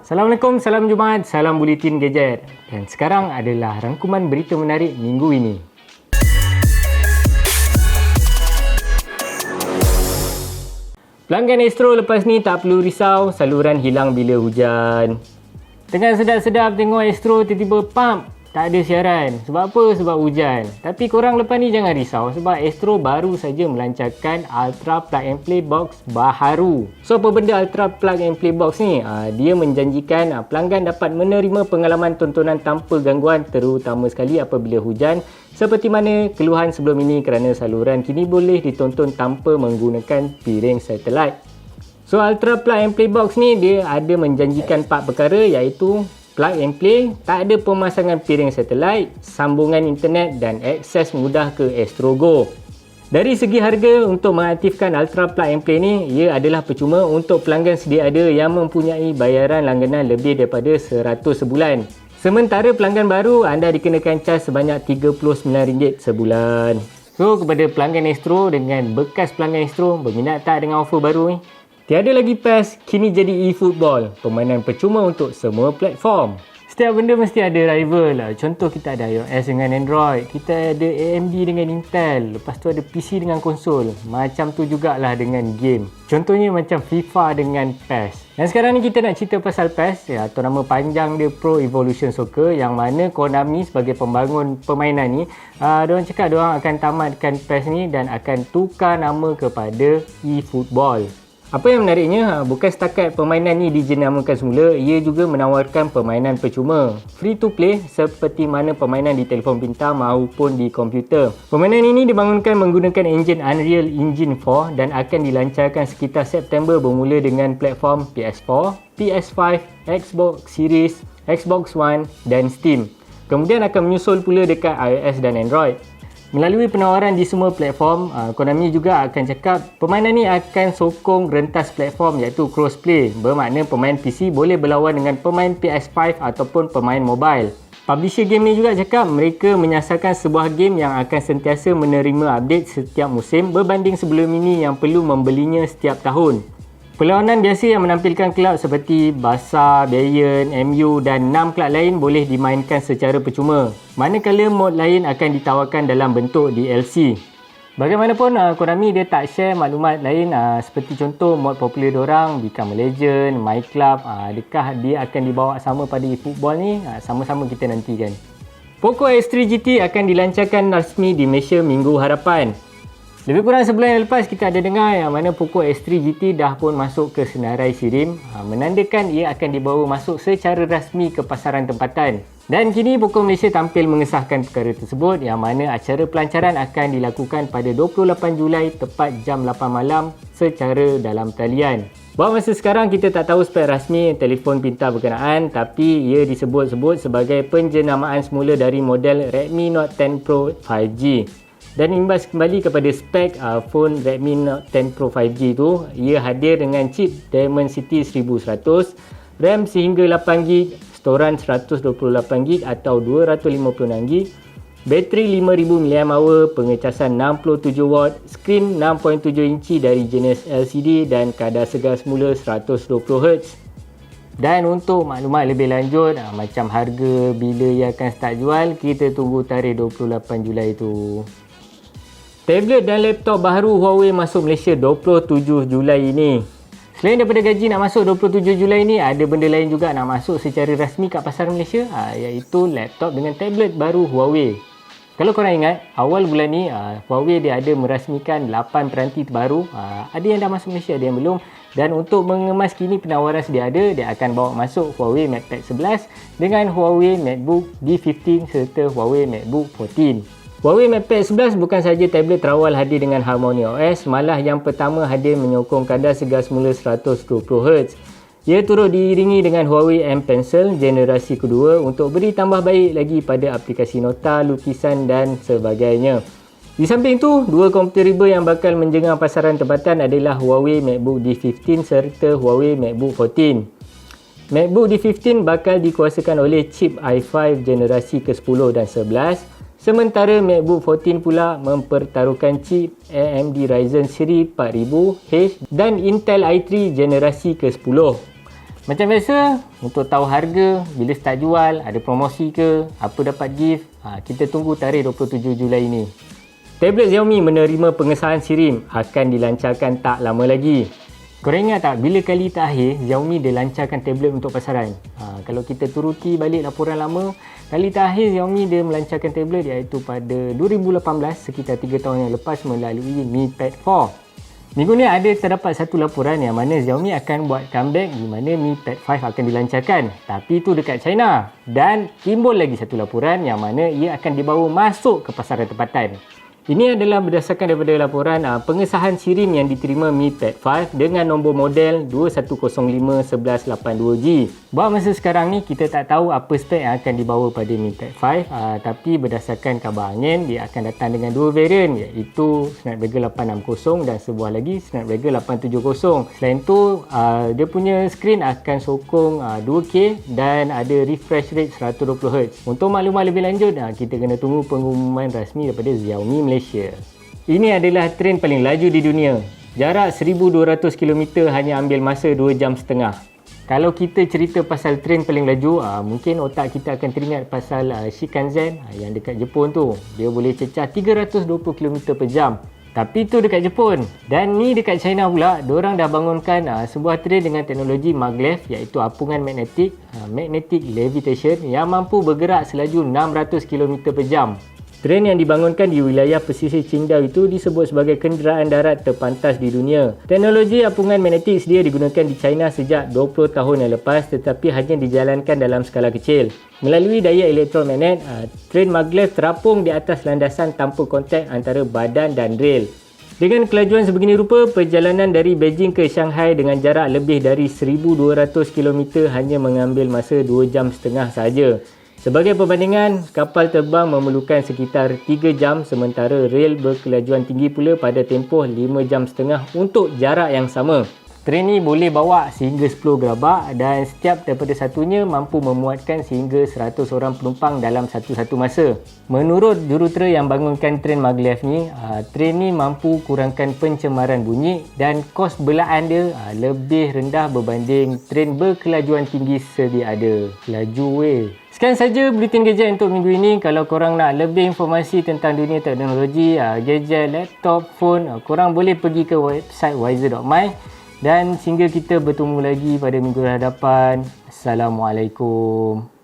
Assalamualaikum, salam Jumaat, salam Buletin Gadget. Dan sekarang adalah rangkuman berita menarik minggu ini. Pelanggan Astro lepas ni tak perlu risau saluran hilang bila hujan. Tengah sedap-sedap tengok Astro, tiba-tiba pam, tak ada siaran. Sebab apa? Sebab hujan. Tapi korang lepas ni jangan risau sebab Astro baru saja melancarkan Ultra Plug and Play Box baharu. So apa benda Ultra Plug and Play Box ni? Dia menjanjikan pelanggan dapat menerima pengalaman tontonan tanpa gangguan, terutama sekali apabila hujan, seperti mana keluhan sebelum ini kerana saluran kini boleh ditonton tanpa menggunakan piring satelit. So Ultra Plug and Play Box ni dia ada menjanjikan 4 perkara, iaitu plug and play, tak ada pemasangan piring satelit, sambungan internet dan akses mudah ke Astro Go. Dari segi harga, untuk mengaktifkan Ultra Plug and Play ni, ia adalah percuma untuk pelanggan sedia ada yang mempunyai bayaran langganan lebih daripada RM100 sebulan. Sementara pelanggan baru, anda dikenakan caj sebanyak RM39 sebulan. So, kepada pelanggan Astro dengan bekas pelanggan Astro, berminat tak dengan offer baru ni? Tiada lagi PES, kini jadi eFootball, permainan percuma untuk semua platform. Setiap benda mesti ada rival lah. Contoh kita ada iOS dengan Android, kita ada AMD dengan Intel, lepas tu ada PC dengan konsol. Macam tu jugalah dengan game. Contohnya macam FIFA dengan PES. Dan sekarang ni kita nak cerita pasal PES, atau nama panjang dia Pro Evolution Soccer, yang mana Konami sebagai pembangun permainan ni, diorang cakap diorang akan tamatkan PES ni dan akan tukar nama kepada eFootball. Apa yang menariknya, bukan setakat permainan ni dijenamakan semula, ia juga menawarkan permainan percuma, free to play, seperti mana permainan di telefon pintar maupun di komputer. Permainan ini dibangunkan menggunakan enjin Unreal Engine 4 dan akan dilancarkan sekitar September bermula dengan platform PS4, PS5, Xbox Series, Xbox One dan Steam. Kemudian akan menyusul pula dekat iOS dan Android. Melalui penawaran di semua platform, Konami juga akan cakap permainan ni akan sokong rentas platform iaitu crossplay, bermakna pemain PC boleh berlawan dengan pemain PS5 ataupun pemain mobile. Publisher game ni juga cakap mereka menyasarkan sebuah game yang akan sentiasa menerima update setiap musim berbanding sebelum ini yang perlu membelinya setiap tahun. Perlawanan biasa yang menampilkan kelab seperti Barca, Bayern, MU dan 6 kelab lain boleh dimainkan secara percuma. Manakala mod lain akan ditawarkan dalam bentuk DLC. Bagaimanapun, Konami dia tak share maklumat lain seperti contoh mod popular diorang, Become a Legend, My Club. Adakah dia akan dibawa sama pada eFootball ni? Sama-sama kita nantikan. Poco X3 GT akan dilancarkan rasmi di Malaysia minggu hadapan. Lebih kurang sebulan yang lepas kita ada dengar yang mana Poco X3 GT dah pun masuk ke senarai SIRIM, menandakan ia akan dibawa masuk secara rasmi ke pasaran tempatan. Dan kini Poco Malaysia tampil mengesahkan perkara tersebut, yang mana acara pelancaran akan dilakukan pada 28 Julai tepat jam 8 malam secara dalam talian. Buat masa sekarang kita tak tahu spek rasmi telefon pintar berkenaan, tapi ia disebut-sebut sebagai penjenamaan semula dari model Redmi Note 10 Pro 5G. Dan imbas kembali kepada spek phone Redmi Note 10 Pro 5G tu, ia hadir dengan chip Dimensity 1100, RAM sehingga 8GB, storan 128GB atau 256GB, bateri 5000 mAh, pengecasan 67W, skrin 6.7 inci dari jenis LCD dan kadar segar semula 120Hz. Dan untuk maklumat lebih lanjut, macam harga, bila ia akan start jual, kita tunggu tarikh 28 Julai tu. Tablet dan laptop baru Huawei masuk Malaysia 27 Julai ini. Selain daripada gaji nak masuk 27 Julai ini, ada benda lain juga nak masuk secara rasmi kat pasaran Malaysia, iaitu laptop dengan tablet baru Huawei. Kalau korang ingat, awal bulan ni Huawei dia ada merasmikan 8 peranti terbaru. Ada yang dah masuk Malaysia, ada yang belum. Dan untuk mengemas kini penawaran sedia ada, dia akan bawa masuk Huawei MatePad 11 dengan Huawei MateBook D15 serta Huawei MateBook 14. Huawei MatePad 11 bukan sahaja tablet terawal hadir dengan HarmonyOS, malah yang pertama hadir menyokong kadar segar semula 120Hz. Ia turut diiringi dengan Huawei M Pencil generasi kedua untuk beri tambah baik lagi pada aplikasi nota, lukisan dan sebagainya. Di samping itu, dua komputer riba yang bakal menjengah pasaran tempatan adalah Huawei MateBook D15 serta Huawei MateBook 14. MateBook D15 bakal dikuasakan oleh chip i5 generasi ke-10 dan 11. Sementara MateBook 14 pula mempertaruhkan chip AMD Ryzen seri 4000H dan Intel i3 generasi ke-10. Macam biasa, untuk tahu harga, bila start jual, ada promosi ke, apa dapat gift, kita tunggu tarikh 27 Julai ini. Tablet Xiaomi menerima pengesahan SIRIM akan dilancarkan tak lama lagi. Korang ingat tak bila kali terakhir Xiaomi dia lancarkan tablet untuk pasaran? Kalau kita turuti balik laporan lama, kali terakhir Xiaomi dia melancarkan tablet iaitu pada 2018, sekitar 3 tahun yang lepas melalui Mi Pad 4. Minggu ni ada terdapat satu laporan yang mana Xiaomi akan buat comeback di mana Mi Pad 5 akan dilancarkan. Tapi itu dekat China. Dan timbul lagi satu laporan yang mana ia akan dibawa masuk ke pasaran tempatan. Ini adalah berdasarkan daripada laporan pengesahan SIRIM yang diterima Mi Pad 5 dengan nombor model 21051182G. Buat masa sekarang ni kita tak tahu apa spek yang akan dibawa pada Mi Pad 5, tapi berdasarkan khabar angin dia akan datang dengan dua varian iaitu Snapdragon 860 dan sebuah lagi Snapdragon 870. Selain tu dia punya skrin akan sokong 2K dan ada refresh rate 120Hz. Untuk maklumat lebih lanjut kita kena tunggu pengumuman rasmi daripada Xiaomi Malaysia. Ini adalah trend paling laju di dunia. Jarak 1200 km hanya ambil masa 2 jam setengah. Kalau kita cerita pasal trend paling laju, mungkin otak kita akan teringat pasal Shinkansen yang dekat Jepun tu. Dia boleh cecah 320 km per jam. Tapi tu dekat Jepun. Dan ni dekat China pula, diorang dah bangunkan sebuah trend dengan teknologi maglev iaitu apungan magnetik, magnetic levitation yang mampu bergerak selaju 600 km per jam. Trend yang dibangunkan di wilayah pesisir Qingdao itu disebut sebagai kenderaan darat terpantas di dunia. Teknologi apungan magnetik sedia digunakan di China sejak 20 tahun yang lepas tetapi hanya dijalankan dalam skala kecil. Melalui daya elektromagnet, trend maglev terapung di atas landasan tanpa kontak antara badan dan rel. Dengan kelajuan sebegini rupa, perjalanan dari Beijing ke Shanghai dengan jarak lebih dari 1200 km hanya mengambil masa 2 jam setengah sahaja. Sebagai perbandingan, kapal terbang memerlukan sekitar 3 jam sementara rel berkelajuan tinggi pula pada tempoh 5 jam setengah untuk jarak yang sama. Tren ni boleh bawa sehingga 10 gerabak dan setiap daripada satunya mampu memuatkan sehingga 100 orang penumpang dalam satu-satu masa. Menurut jurutera yang bangunkan tren maglev ni, tren ni mampu kurangkan pencemaran bunyi dan kos belaan dia lebih rendah berbanding tren berkelajuan tinggi sedia ada. Laju weh. Sekian saja Bulletin Gadget untuk minggu ini. Kalau korang nak lebih informasi tentang dunia teknologi, gadget, laptop, phone, korang boleh pergi ke website wiser.my. Dan sehingga kita bertemu lagi pada minggu hadapan. Assalamualaikum.